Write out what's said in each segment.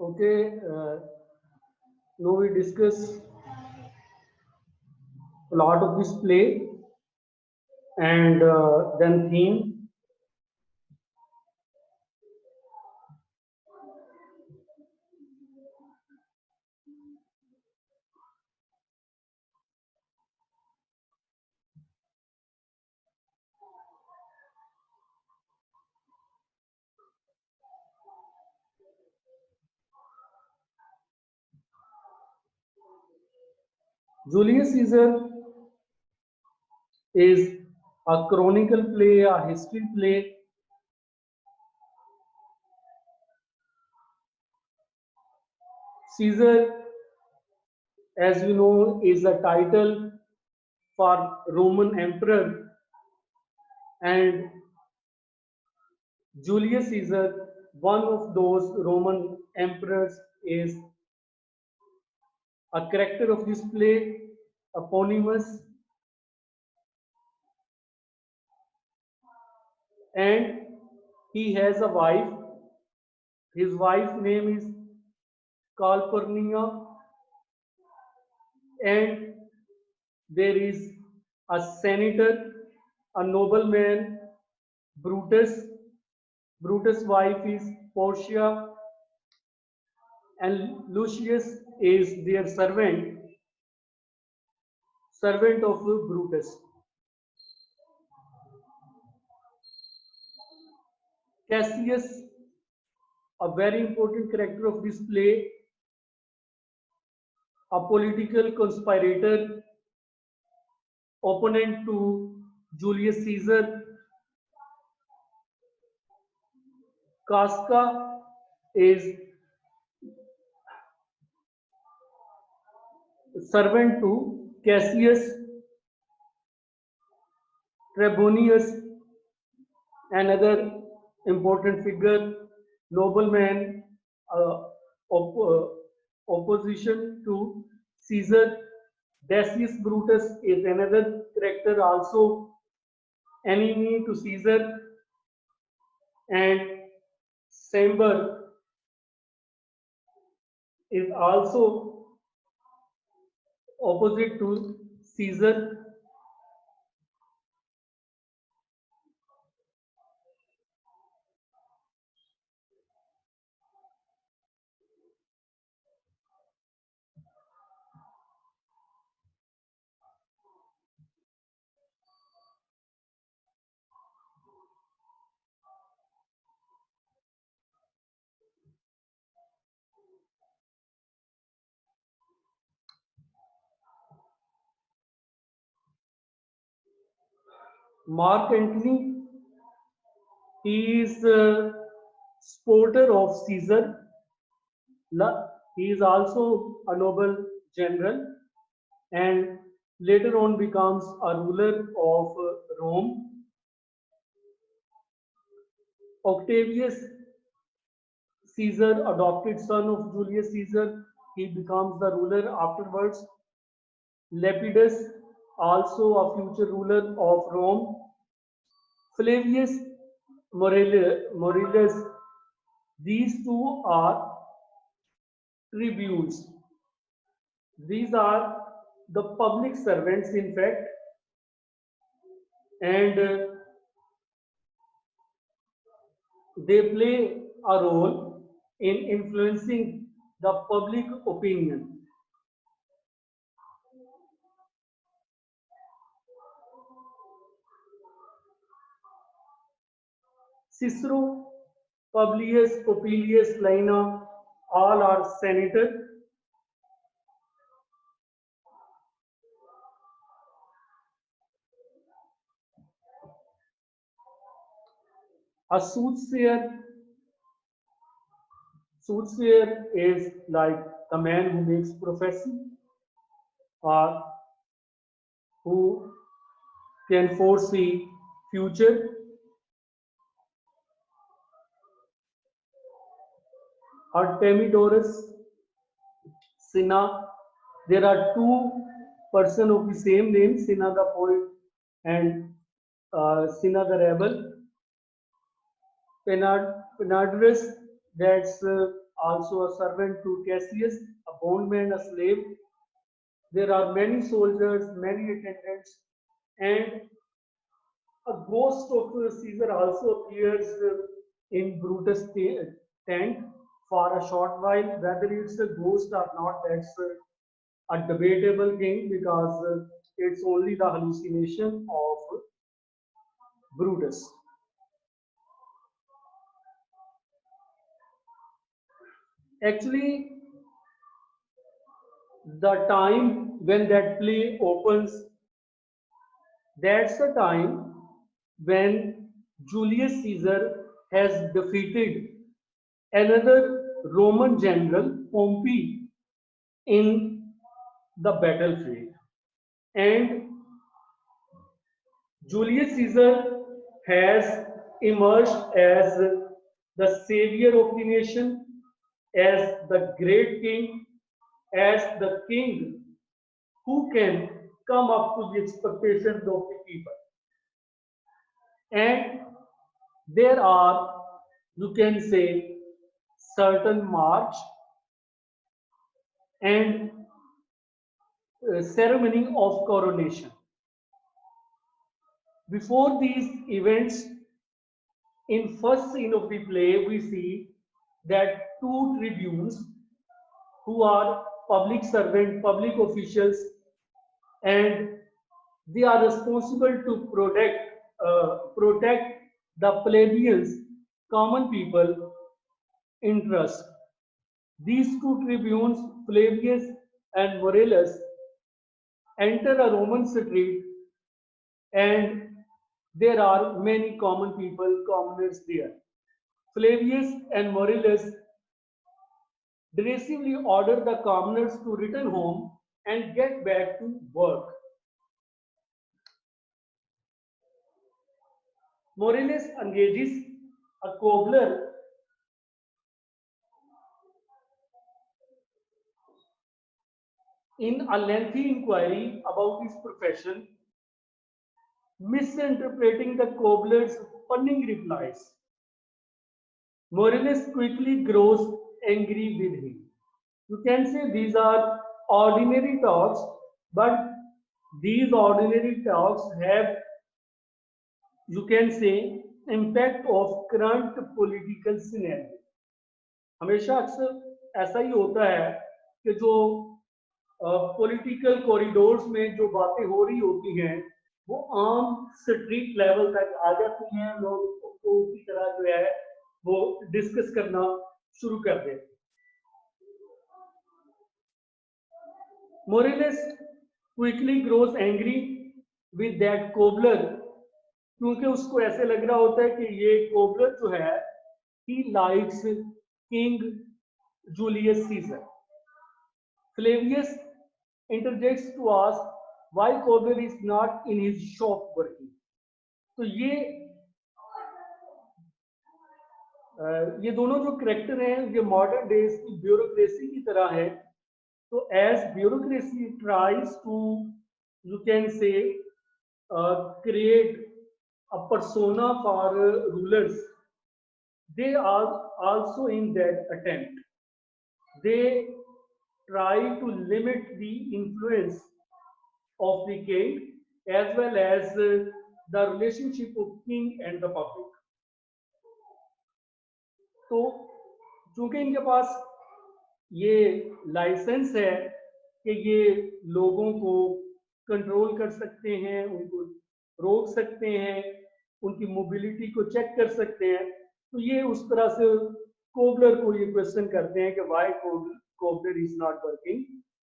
Okay, now we discuss a lot of this play and then theme. Julius Caesar is a chronicle play, a history play. Caesar, as you know, is a title for Roman emperor, and Julius Caesar, one of those Roman emperors, is a character of this play, eponymous, and he has a wife. His wife's name is Calpurnia, and there is a senator, a nobleman, Brutus. Brutus' wife is Portia, and Lucius is their servant of Brutus. Cassius, a very important character of this play, a political conspirator, opponent to Julius Caesar. Casca is servant to Cassius. Trebonius, another important figure, nobleman, opposition to Caesar. Decius Brutus is another character, also enemy to Caesar, and Samber is also opposite to Caesar. Mark Antony, he is a supporter of Caesar. He is also a noble general and later on becomes a ruler of Rome. Octavius Caesar, adopted son of Julius Caesar, he becomes the ruler afterwards. Lepidus, also a future ruler of Rome. Flavius Morellus, these two are tribunes. These are the public servants, in fact, and they play a role in influencing the public opinion. Cicero, Publius, Popilius, Lina, all are senators. A soothsayer is like the man who makes prophecy or who can foresee future. Artemidorus, Cinna. There are two persons of the same name, Cinna the poet and Cinna the rebel. Penardrus, that's also a servant to Cassius, a bondman, a slave. There are many soldiers, many attendants, and a ghost of Caesar also appears in Brutus' tent for a short while. Whether it's a ghost or not, that's a debatable thing because it's only the hallucination of Brutus. Actually, the time when that play opens, that's the time when Julius Caesar has defeated another Roman general, Pompey, in the battlefield. And Julius Caesar has emerged as the savior of the nation, as the great king, as the king who can come up to the expectations of the people. And there are, you can say, certain march and ceremony of coronation. Before these events, in first scene of the play, we see that two tribunes who are public servant, public officials, and they are responsible to protect the plebeians, common people, interest. These two tribunes, Flavius and Morellus, enter a Roman street, and there are many common people, commoners there. Flavius and Morellus derisively order the commoners to return home and get back to work. Morellus engages a cobbler in a lengthy inquiry about his profession, misinterpreting the cobbler's punning replies. Morellus quickly grows angry with him. You can say these are ordinary talks, but these ordinary talks have, you can say, impact of current political scenario. हमेशा अक्सर ऐसा ही होता है कि जो political corridors में जो बातें हो रही होती हैं वो आम स्ट्रीट लेवल तक आ जाती हैं, लोग उसको उसी तरह जो है वो डिस्कस करना शुरू कर देते हैं. Morellus quickly grows angry with that cobbler क्योंकि उसको ऐसे लग रहा होता है कि ये कोबलर जो है he likes King Julius Caesar. Flavius interjects to ask why cobbler is not in his shop working. तो ये दोनों जो करेक्टर हैं ये मॉडर्न डेज की ब्यूरोक्रेसी की तरह है. तो as bureaucracy tries to, you can say, create a persona for rulers, they are also in that attempt. They try to limit the influence of the king as well as the relationship of king and the public. तो चूंकि इनके पास ये licence है कि ये लोगों को control कर सकते हैं, उनको रोक सकते हैं, उनकी मोबिलिटी को चेक कर सकते हैं, तो ये उस तरह से कोबलर को ये क्वेश्चन करते हैं कि why cobbler is not working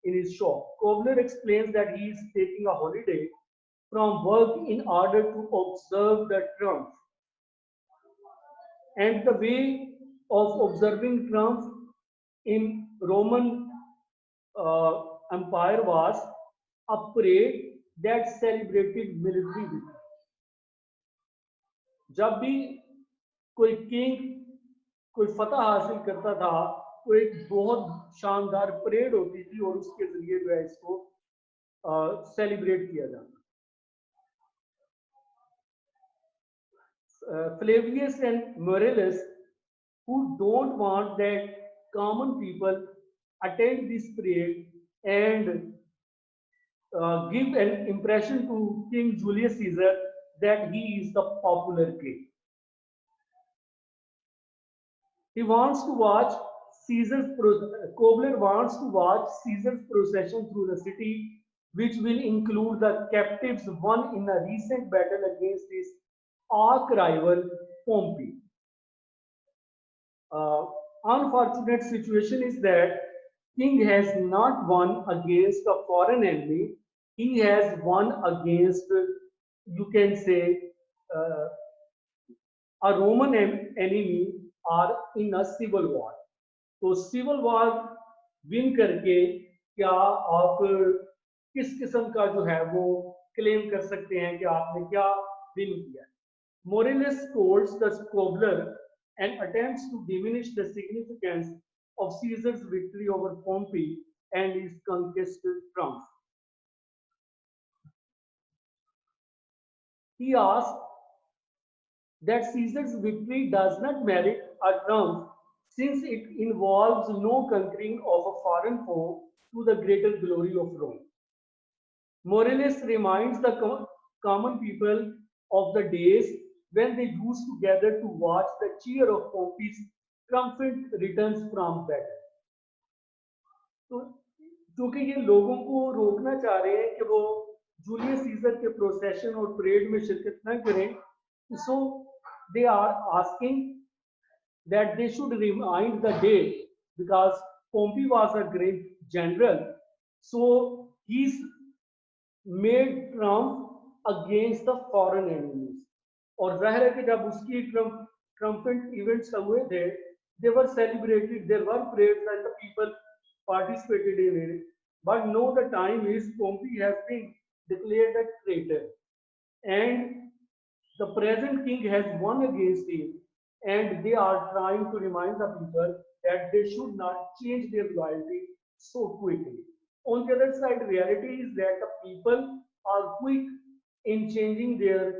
in his shop. Cobbler explains that he is taking a holiday from work in order to observe the trump. And the way of observing triumph in Roman Empire was a parade that celebrated military victory. जब भी कोई king कोई फतह हासिल करता था तो एक बहुत शानदार परेड होती थी और उसके जरिए जो है इसको सेलिब्रेट किया जाता. Flavius and Morellus, who don't want that common people attend this parade and give an impression to King Julius Caesar that he is the popular king. He wants to watch Cobbler wants to watch Caesar's procession through the city, which will include the captives won in a recent battle against his arch rival Pompey. Uh, Unfortunate situation is that King has not won against a foreign enemy. He has won against, you can say, uh, a Roman enemy are in a civil war. तो civil war win करके क्या आप किस किस्म का जो है वो क्लेम कर सकते हैं कि आपने क्या विन किया? Morales scolds the scobbler and attempts to diminish the significance of Caesar's victory over Pompey and his conquest triumph. He asks that Caesar's victory does not merit a triumph since it involves no conquering of a foreign foe to the greater glory of Rome. Morales reminds the common people of the days when they used to gather to watch the cheer of Pompey's triumphant returns from battle. तो क्योंकि ये लोगों को रोकना चाह रहे हैं कि वो जूलियस सीजर के प्रोसेशन और परेड में शिरकत न करें, so they are asking that they should remind the day because Pompey was a great general, so he's made triumph against the foreign enemies. और जाहिर है कि जब उसकी triumphant events हुए थे, they were celebrated, there were parades and the people participated in it. But now the time is Pompey has been declared a traitor, and the present king has won against him, and they are trying to remind the people that they should not change their loyalty so quickly. On the other side, reality is that the people are quick in changing their,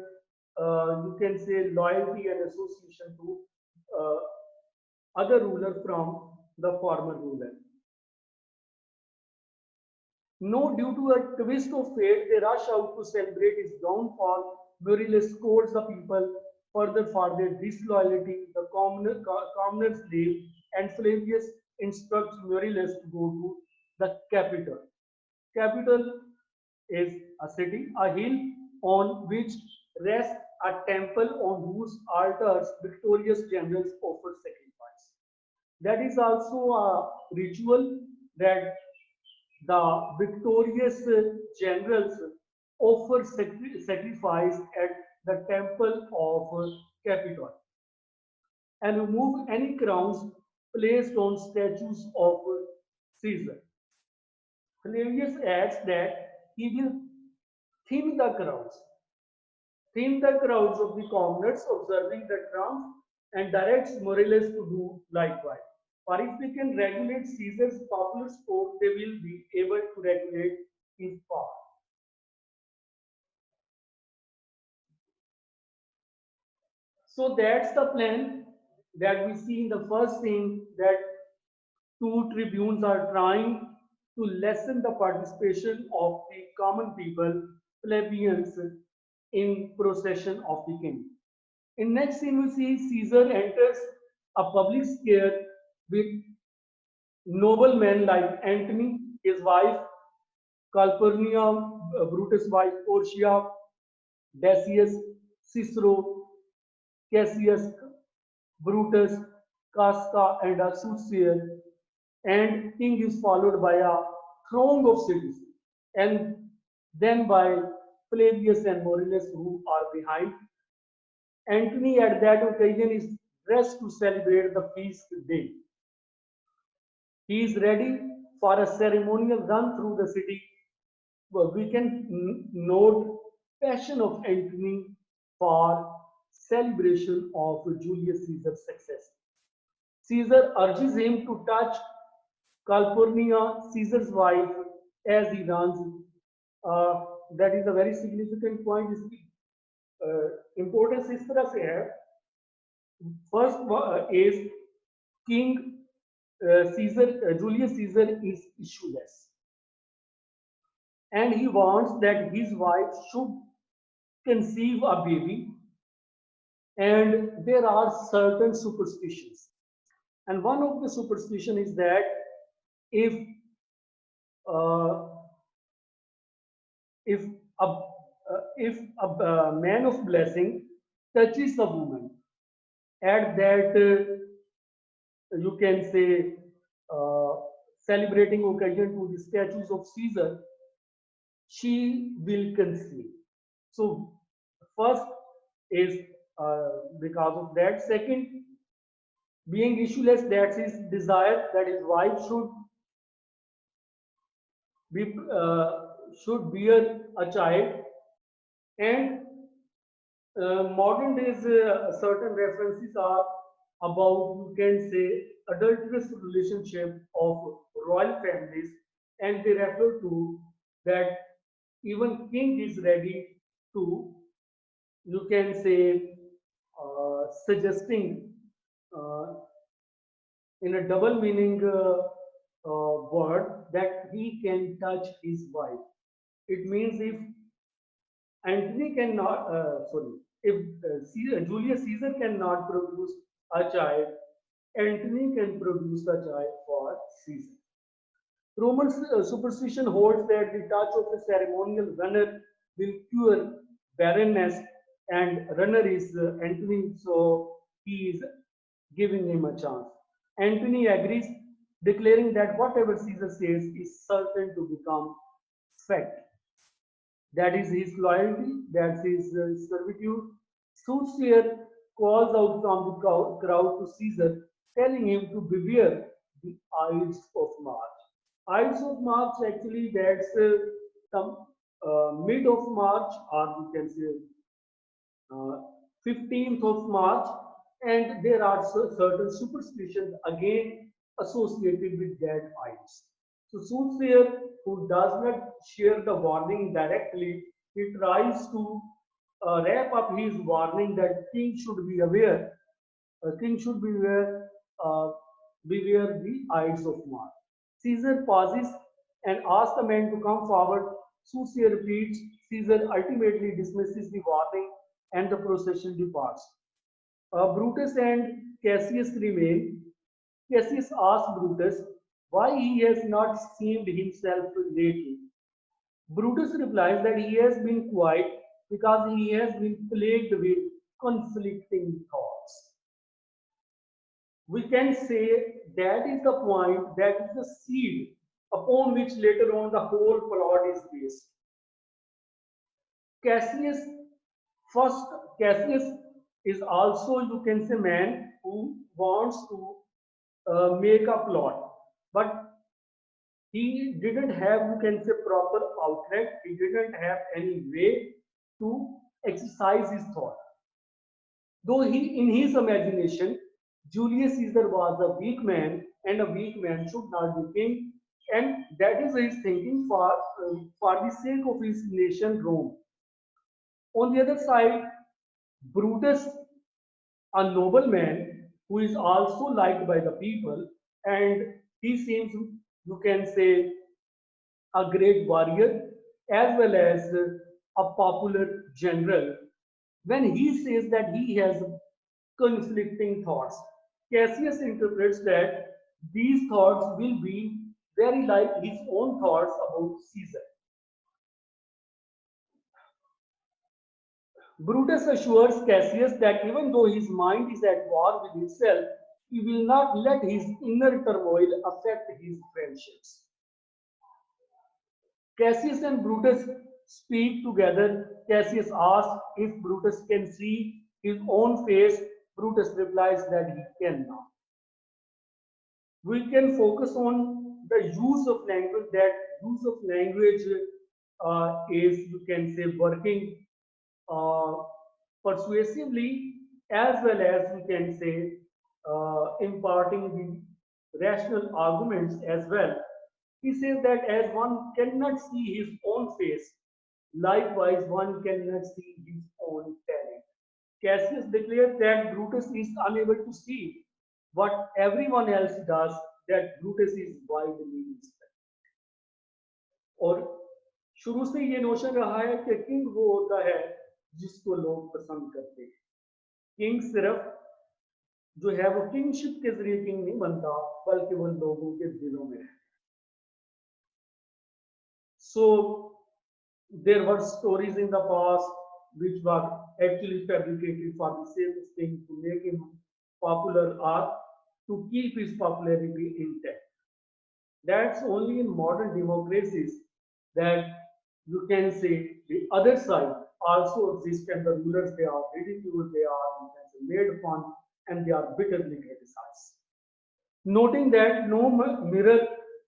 you can say, loyalty and association to uh, other ruler from the former ruler. No, due to a twist of fate, they rush out to celebrate his downfall. Murilus scolds the people further for their disloyalty. The commoners leave, and Flavius instructs Murilus to go to the capital. Capital is a city, a hill on which rests a temple on whose altars victorious generals offer sacrifice. That is also a ritual that the victorious generals offer sacrifice at the temple of Capitol and remove any crowns placed on statues of Caesar. Flavius adds that he will thin the crowds, of the commoners observing the triumph and directs Morales to do likewise. For if they can regulate Caesar's popular sport, they will be able to regulate his power. So that's the plan that we see in the first thing that two tribunes are trying to lessen the participation of the common people, plebeians, in procession of the king. In next scene, we see Caesar enters a public square with noblemen like Antony, his wife, Calpurnia, Brutus' wife, Portia, Decius, Cicero, Cassius, Brutus, Casca, and a soothsayer, and king is followed by a throng of citizens, and then by Flavius and Morales who are behind. Antony at that occasion is dressed to celebrate the feast day. He is ready for a ceremonial run through the city. We can note passion of Antony for celebration of Julius Caesar's success. Caesar urges him to touch Calpurnia, Caesar's wife, as he runs. That is a very significant point. इसकी importance इस तरह से है. First is king Julius Caesar is issueless, and he wants that his wife should conceive a baby, and there are certain superstitions. And one of the superstition is that if uh, if a man of blessing touches a woman at that you can say uh, celebrating occasion to the statues of Caesar, she will conceive. So first is because of that. Second, being issueless, that's his desire that his wife be should bear a child. And modern days certain references are about, you can say, adulterous relationship of royal families, and they refer to that even king is ready to, you can say, suggesting uh, in a double meaning word that he can touch his wife. It means if Antony cannot, sorry, if Julius Caesar cannot produce a child, Antony can produce a child for Caesar. Roman superstition holds that the touch of a ceremonial runner will cure barrenness, and runner is Antony, so he is giving him a chance. Antony agrees, declaring that whatever Caesar says is certain to become fact. That is his loyalty, that's his servitude. Soothsayer calls out from the crowd to Caesar, telling him to beware the Ides of March. Ides of March, actually, that's some mid of March, or you can say uh, 15th of March, and there are certain superstitions again associated with that ice. So soothsayer who does not share the warning directly, he tries to wrap up his warning that king should be aware, king should beware the ides of March. Caesar pauses and asks the man to come forward. Soothsayer repeats. Caesar ultimately dismisses the warning and the procession departs. Brutus and Cassius remain. Cassius asks Brutus why he has not seemed himself lately. Brutus replies that he has been quiet because he has been plagued with conflicting thoughts. We can say that is the point, that is the seed upon which later on the whole plot is based. Cassius, first, Cassius is also, you can say, man who wants to make a plot, but he didn't have, you can say, proper outlet. He didn't have any way to exercise his thought. Though he, in his imagination, Julius Caesar was a weak man, and a weak man should not be king, and that is his thinking for the sake of his nation Rome. On the other side, Brutus, a noble man who is also liked by the people, and he seems, you can say, a great warrior as well as a popular general. When he says that he has conflicting thoughts, Cassius interprets that these thoughts will be very like his own thoughts about Caesar. Brutus assures Cassius that even though his mind is at war with himself, he will not let his inner turmoil affect his friendships. Cassius and Brutus speak together. Cassius asks if Brutus can see his own face. Brutus replies that he cannot. We can focus on the use of language. That use of language is, you can say, working uh, persuasively, as well as, you can say, imparting the rational arguments as well. He says that as one cannot see his own face, likewise one cannot see his own talent. Cassius declares that Brutus is unable to see what everyone else does, that Brutus is widely respected. और शुरू से ये notion रहा है कि king वो होता है जिसको लोग पसंद करते हैं। किंग सिर्फ जो है वो किंगशिप के जरिए किंग नहीं बनता, बल्कि वो लोगों के दिलों में है। So there were stories in the past which were actually fabricated for the sake of king to make him popular or to keep his popularity intact. That's only in modern democracies that you can say the other side also exists, and the rulers, they are ridiculed, they are, you can say, made fun, and they are bitterly criticized. Noting that no mirror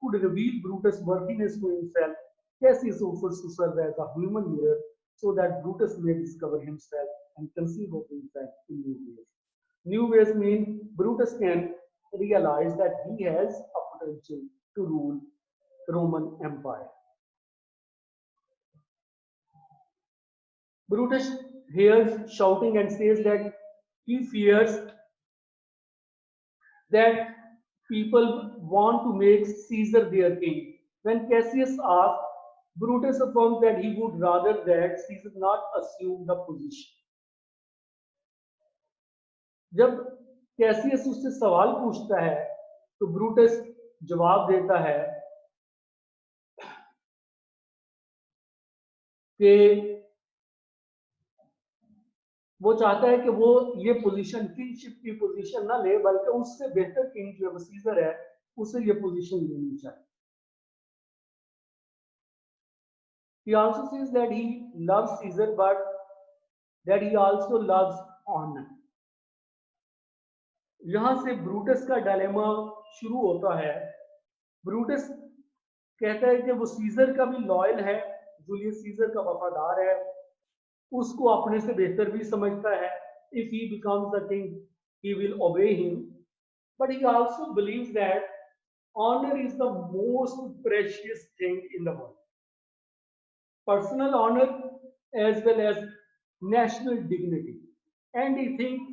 could reveal Brutus' worthiness to himself, Cassius offers to serve as a human mirror so that Brutus may discover himself and conceive of himself in new ways. New ways mean Brutus can realize that he has a potential to rule Roman Empire. Brutus hears shouting and says that he fears that people want to make Caesar their king. When Cassius asks, Brutus affirms that he would rather that Caesar not assume the position. जब Cassius उससे सवाल पूछता है तो Brutus जवाब देता है कि वो चाहता है कि वो ये पोजीशन, किंगशिप की पोजीशन ना ले, बल्कि उससे बेहतर किंग जो सीजर है उसे ये पोजीशन लेनी चाहिए। He also says that he loves Caesar, but that he also loves honor. यहां से ब्रूटस का डायलेमा शुरू होता है। ब्रूटस कहता है कि वो सीजर का भी लॉयल है, जूलियस सीजर का वफादार है, उसको अपने से बेहतर भी समझता है। If he becomes a king, he will obey him. But he also believes that honor is the most precious thing in the world. Personal honor as well as national dignity. And he thinks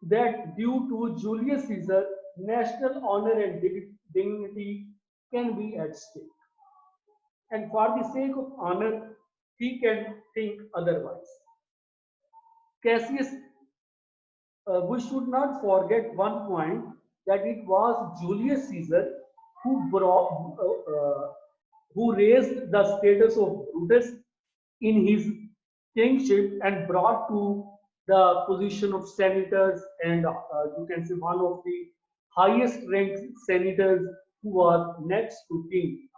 that due to Julius Caesar, national honor and dignity can be at stake. And for the sake of honor, he can think otherwise. Cassius, we should not forget one point, that it was Julius Caesar who raised the status of Brutus in his kingship and brought to the position of senators, and you can say one of the highest ranked senators who was next to king.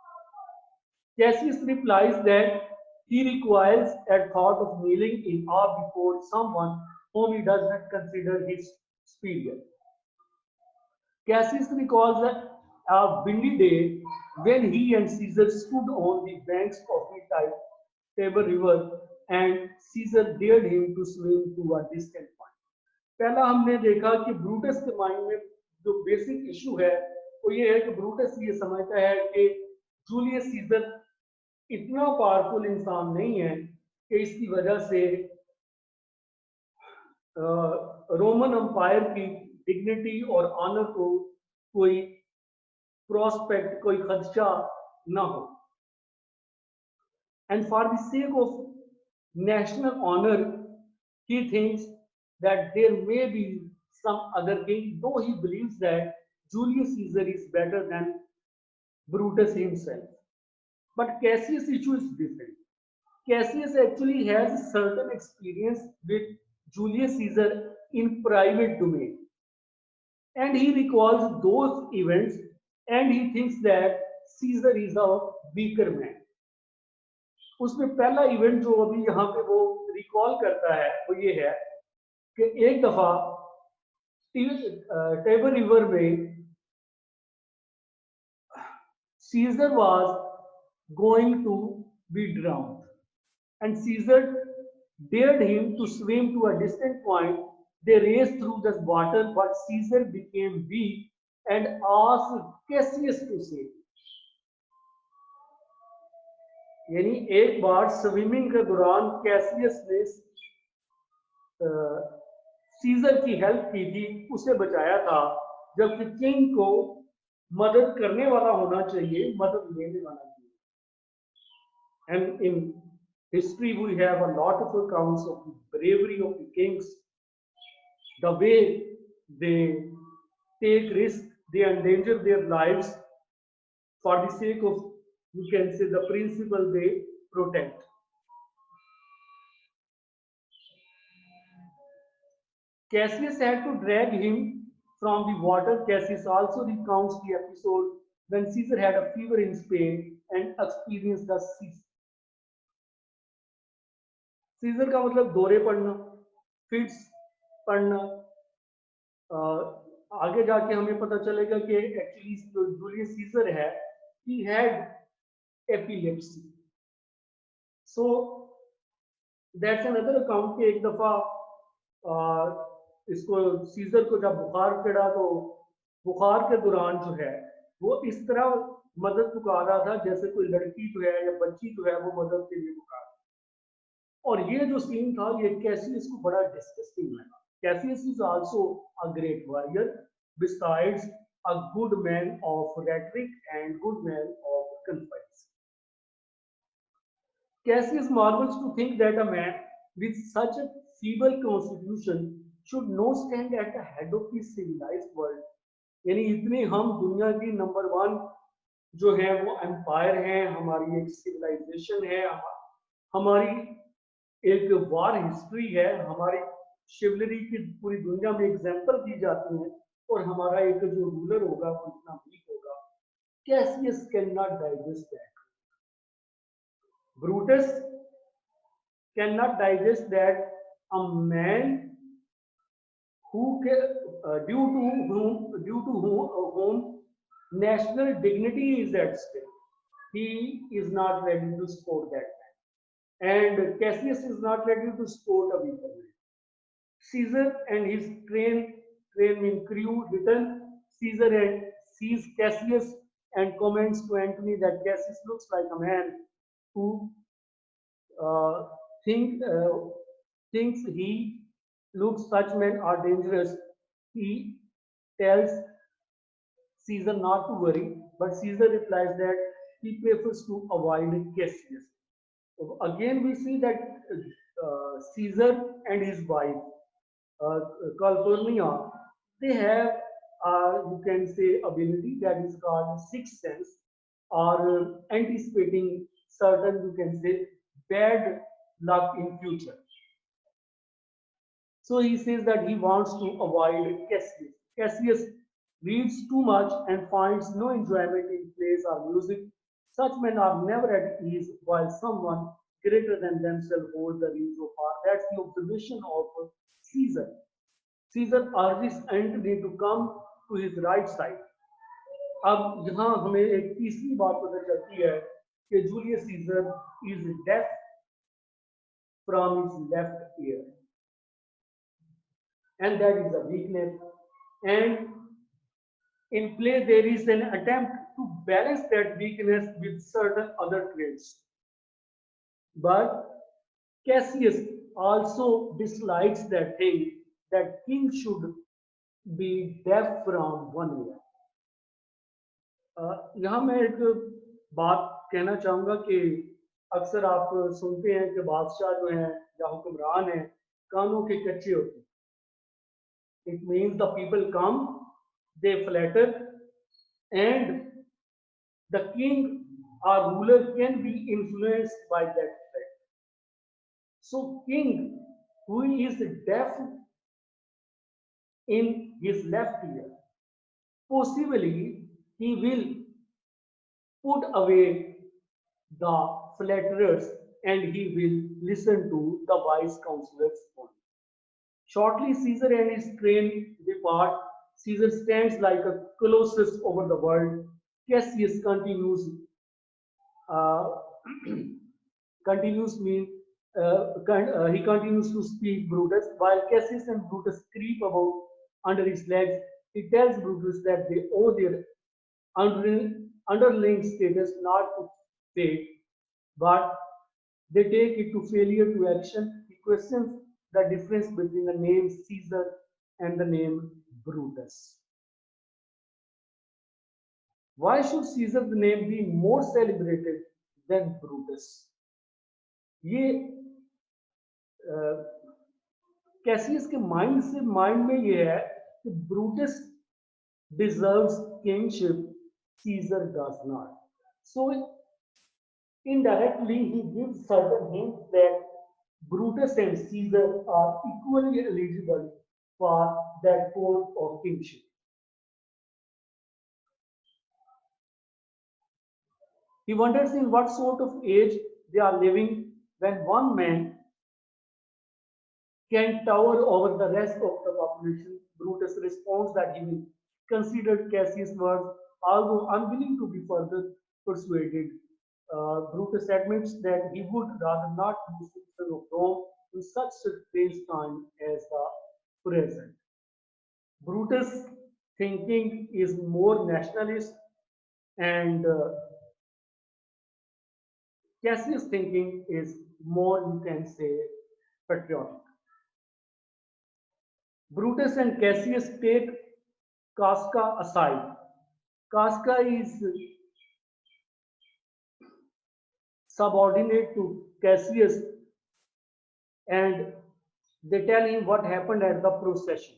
Cassius replies that he requires a thought of kneeling in awe before someone whom he does not consider his superior. Cassius recalls a windy day when he and Caesar stood on the banks of the Tiber River and Caesar dared him to swim to a distant point. पहला हमने देखा कि Brutus के mind में जो basic issue है वो ये है कि ब्रूटस ये समझता है कि जूलियस सीजर इतना पावरफुल इंसान नहीं है कि इसकी वजह से रोमन एम्पायर की डिग्निटी और ऑनर को कोई प्रोस्पेक्ट, कोई खदशा ना हो। And for the sake of national honor, he thinks that there may be some other king, though he believes that Julius Caesar is better than Brutus himself. But Cassius' issue is different. Cassius actually has certain experience with Julius Caesar in private domain. And he recalls those events and he thinks that Caesar is a weaker man. उसमें पहला event जो अभी यहाँ पे वो recall करता है वो ये है कि एक दफा टेबर रिवर में Caesar was going to be drowned and Caesar dared him to swim to a distant point. They raced through the water, but Caesar became weak and asked Cassius to save. यानी एक बार swimming के दौरान Cassius ने scissor की help की थी, उसे बचाया था, जबकि किंग को मदद करने वाला होना चाहिए, मदद लेने वाला नहीं। And in history, we have a lot of accounts of the bravery of the kings, the way they take risk, they endanger their lives for the sake of, you can say, the principle they protect. Cassius had to drag him from the water. Cassius also recounts the episode when Caesar had a fever in Spain and experienced the Caesar का मतलब दौरे पड़ना, fits पड़ना। आगे जाके हमें पता चलेगा कि एक्चुअली जो जूलियस सीजर है, he had epilepsy. So that's another account कि एक दफा इसको सीजर को जब बुखार चढ़ा तो बुखार के दौरान जो है वो इस तरह मदद पुकार रहा था जैसे कोई लड़की जो है या बच्ची जो है वो मदद के लिए पुकार। और ये जो सीन था ये कैसियस को बड़ा डिस्गस्टिंग लगा। Cassius is also a great warrior besides a good man of rhetoric and good man of conference. Cassius marvels to think that a man with such a feeble constitution should not stand at the head of the civilized world. यानी इतने हम दुनिया की number one जो है वो empire है, हमारी एक सिविलाइजेशन है, हमारी एक वार हिस्ट्री है, हमारी शिवलरी की पूरी दुनिया में एग्जाम्पल दी जाती है, और हमारा एक जो रूलर होगा वो इतना वीक होगा। Cassius can not digest that, Brutus can not digest that a man who due to whom national dignity is at stake. He is not ready to support that man, and Cassius is not ready to support a weaker man. Caesar and his train crew return. Caesar and sees Cassius and comments to Antony that Cassius looks like a man who uh, think thinks he looks such men are dangerous. He tells Caesar not to worry, but Caesar replies that he prefers to avoid Cassius. Again, we see that Caesar and his wife, uh, Calpurnia, they have, you can say, ability that is called sixth sense, or anticipating certain, you can say, bad luck in future. So he says that he wants to avoid Cassius. Cassius reads too much and finds no enjoyment in plays or music. Such men are never at ease while someone greater than themselves holds the reins of power. That's the observation of Caesar. Caesar urges Antony to come to his right side. अब यहाँ हमें एक तीसरी बात पता चलती है कि Julius Caesar is deaf from his left ear, and that is a weakness. And in play, there is an attempt to balance that weakness with certain other traits. But Cassius also dislikes that thing that king should be deaf from one ear. यहाँ मैं एक बात कहना चाहूंगा कि अक्सर आप सुनते हैं कि बादशाह जो हैं या हुक्मरान हैं कानों के कच्चे होते हैं। It means the people come, they flatter, and the king or ruler can be influenced by that fact. So, king who is deaf in his left ear, possibly he will put away the flatterers and he will listen to the wise counselors only. Shortly, Caesar and his train depart. Caesar stands like a colossus over the world. Cassius continues. Uh, continues mean he continues to speak Brutus, while Cassius and Brutus creep about under his legs. He tells Brutus that they owe their underlying status not to fate, but they take it to failure to action. He questions the difference between the name Caesar and the name Brutus. Why should Caesar's name be more celebrated than Brutus? ये Cassius के mind में ये है कि Brutus deserves kingship, Caesar does not. So indirectly he gives certain hints that Brutus and Caesar are equally eligible for that post of kingship. He wonders in what sort of age they are living when one man can tower over the rest of the population. Brutus responds that he will consider Cassius' words, although unwilling to be further persuaded. Brutus admits that he would rather not be citizen of Rome in such a strange time as the present. Brutus' thinking is more nationalist, and Cassius' thinking is more, you can say, patriotic. Brutus and Cassius take Casca aside. Casca is subordinate to Cassius, and they tell him what happened at the procession.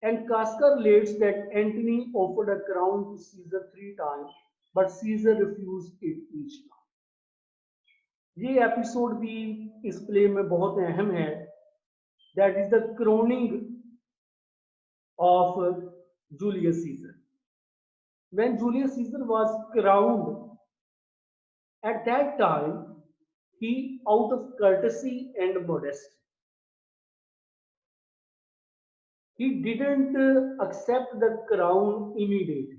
And Casca relates that Antony offered a crown to Caesar 3 times, but Caesar refused it each time. ये episode भी इस play में बहुत अहम है. That is the crowning of Julius Caesar. When Julius Caesar was crowned, at that time, he, out of courtesy and modesty, he didn't accept the crown immediately.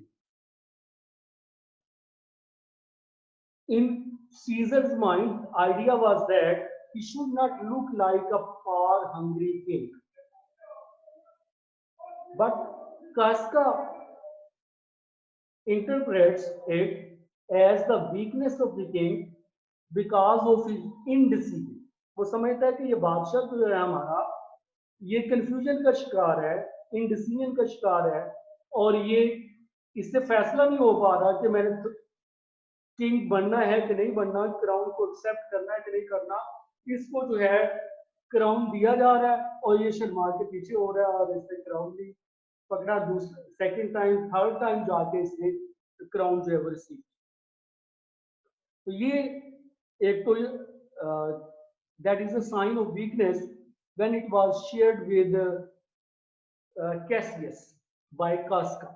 In Caesar's mind, idea was that he should not look like a power-hungry king. But Casca interprets it as the weakness of the king because of his indecision. वो समझता है कि ये बादशाह जो है हमारा, ये कंफ्यूजन का शिकार है, इंडिसीजन का शिकार है, और ये इससे फैसला नहीं हो पा रहा कि मैंने किंग बनना है कि नहीं बनना, क्राउन को एक्सेप्ट करना है कि नहीं करना. इसको जो है क्राउन दिया जा रहा है और ये शर्मा के पीछे हो रहा है और इसने क्राउन भी पकड़ा. दूसरा सेकंड टाइम थर्ड टाइम जाके इसने क्राउन जो है वो रिसीव. तो ये एक तो that is a sign of weakness when it was shared with Cassius by Casca.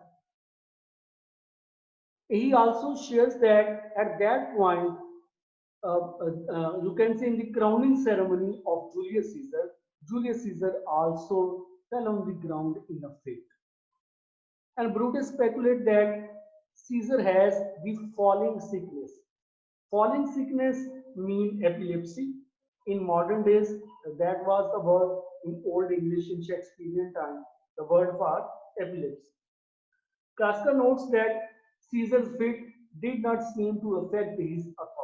He also shares that at that point, you can say in the crowning ceremony of Julius Caesar also fell on the ground in a fit. And Brutus speculates that Caesar has the falling sickness. Falling sickness means epilepsy. In modern days, that was the word in Old English in Shakespearean time, the word for epilepsy. Casca notes that Caesar's fit did not seem to affect his authority.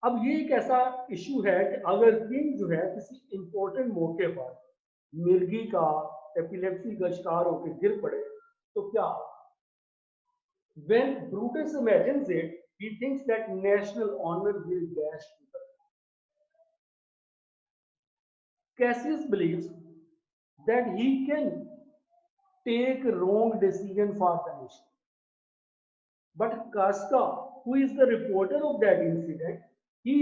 अब ये एक ऐसा issue है कि अगर king जो है किसी इंपॉर्टेंट मौके पर मिर्गी का एपिलेप्सी का शिकार होकर गिर पड़े तो क्या? When Brutus imagines it, he thinks that national honor will dash to the ground. Cassius believes that he can take wrong decision for the nation. But Casca, who is the reporter of that incident, he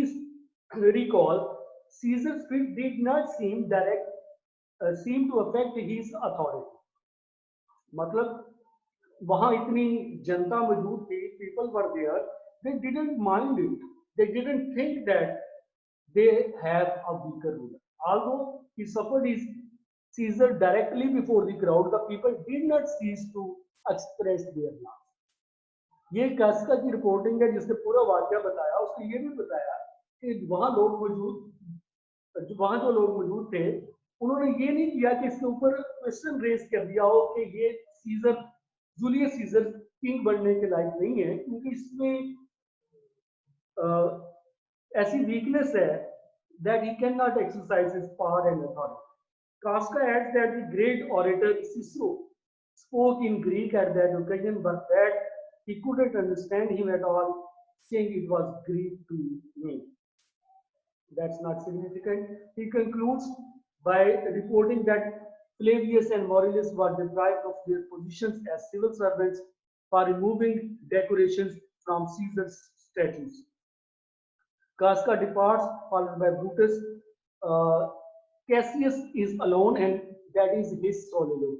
recalls Caesar's fit did not seem to affect his authority. मतलब वहां इतनी जनता मौजूद थी, people were there, they didn't mind it, they didn't think that they have a weaker ruler. Although he suffered his Caesar directly before the crowd, the people did not cease to express their love. ये कास्का की reporting है जिसने पूरा वाक्य बताया. उसने ये भी बताया कि वहां जो लोग मौजूद थे उन्होंने ये नहीं किया कि इसके ऊपर क्वेश्चन रेज कर दिया हो कि ये जूलियस सीजर किंग बनने के लायक नहीं है, क्योंकि इसमें ऐसी वीकनेस है that he cannot exercise his power and authority. Casca adds that the great orator Cicero spoke in Greek at that occasion, but that he couldn't understand him at all, saying it was Greek to me. That's not significant. He concludes by reporting that Flavius and Maurelius were deprived of their positions as civil servants for removing decorations from Caesar's statues. Casca departs, followed by Brutus. Uh, Cassius is alone, and that is his soliloquy.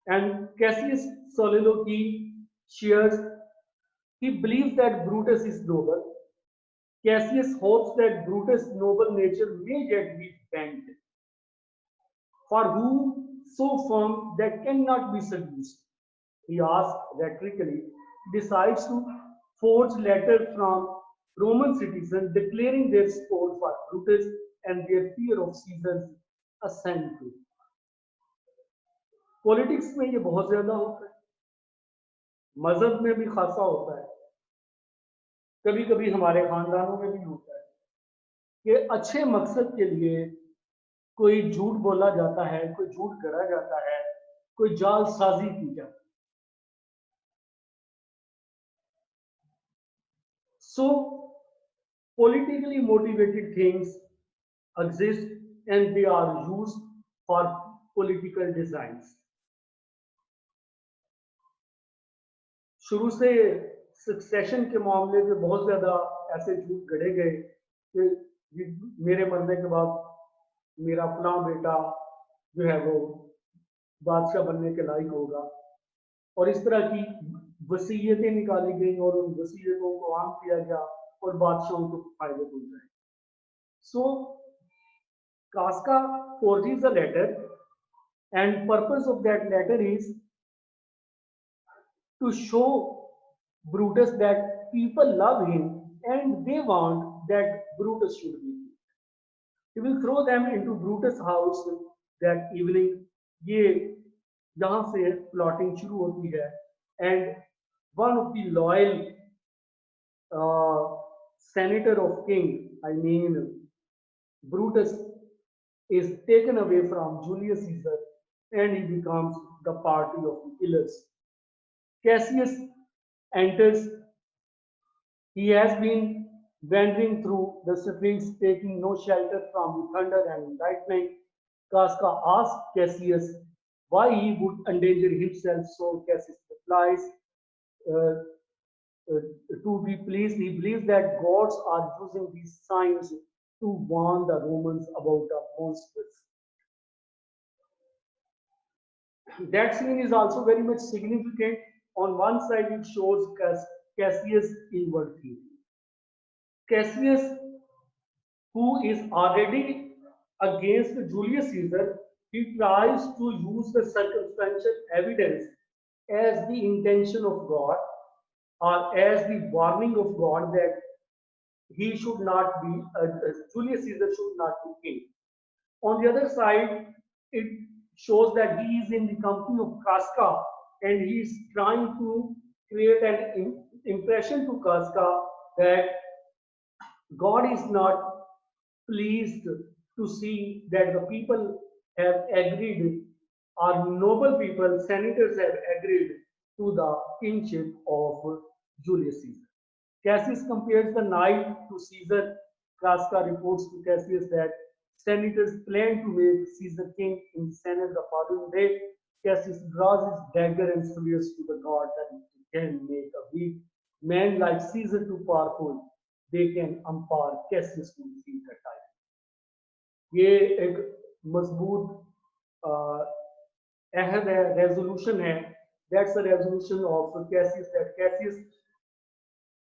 And Cassius' soliloquy shares, he believes that Brutus is noble. Cassius hopes that Brutus' noble nature may yet be bent, for who so firm that cannot be seduced. He asks rhetorically, decides to forge letters from Roman citizens declaring their support for Brutus and their fear of Caesar's ascent. Politics में ये बहुत ज्यादा होता है, मजहब में भी खासा होता है, कभी कभी हमारे खानदानों में भी होता है कि अच्छे मकसद के लिए कोई झूठ बोला जाता है, कोई झूठ गढ़ा जाता है, कोई जालसाजी की जाती है. So politically motivated things exist and they are used for political designs. शुरू से सक्सेशन के मामले में बहुत ज्यादा ऐसे झूठ गढ़े गए कि मेरे मरने के बाद मेरा फलां बेटा जो है वो बादशाह बनने के लायक होगा, और इस तरह की वसीयतें निकाली गई और उन वसीयतों को आम किया गया और बादशाहों को फायदे पहुंचाए. सो कास्का forges a letter, and purpose of that letter is to show Brutus that people love him and they want that Brutus should be killed. He will throw them into Brutus' house that evening. ये यहाँ से plotting शुरू होती है, and one of the loyal senator of king, I mean Brutus, is taken away from Julius Caesar and he becomes the party of the killers. Cassius enters. He has been wandering through the streets, taking no shelter from the thunder and lightning. Casca asks Cassius why he would endanger himself, so Cassius replies, uh, to be pleased, he believes that gods are using these signs to warn the Romans about the monsters. That scene is also very much significant. On one side, it shows Cassius' inward thinking. Cassius, who is already against Julius Caesar, he tries to use the circumstantial evidence as the intention of God or as the warning of God that he should not be, Julius Caesar should not be king. On the other side, it shows that he is in the company of Casca and he is trying to create an impression to Casca that God is not pleased to see that the people have agreed, or noble people, senators have agreed to the kingship of Julius Caesar. Cassius compares the night to Caesar. Casca reports to Cassius that senators plan to make Caesar king in the Senate the following day. Cassius draws his dagger and swears to the god that he can make a weak man like Caesar too powerful. They can empower Cassius to receive the title. ये एक मजबूत अहद है, resolution है. That's a resolution of Cassius that Cassius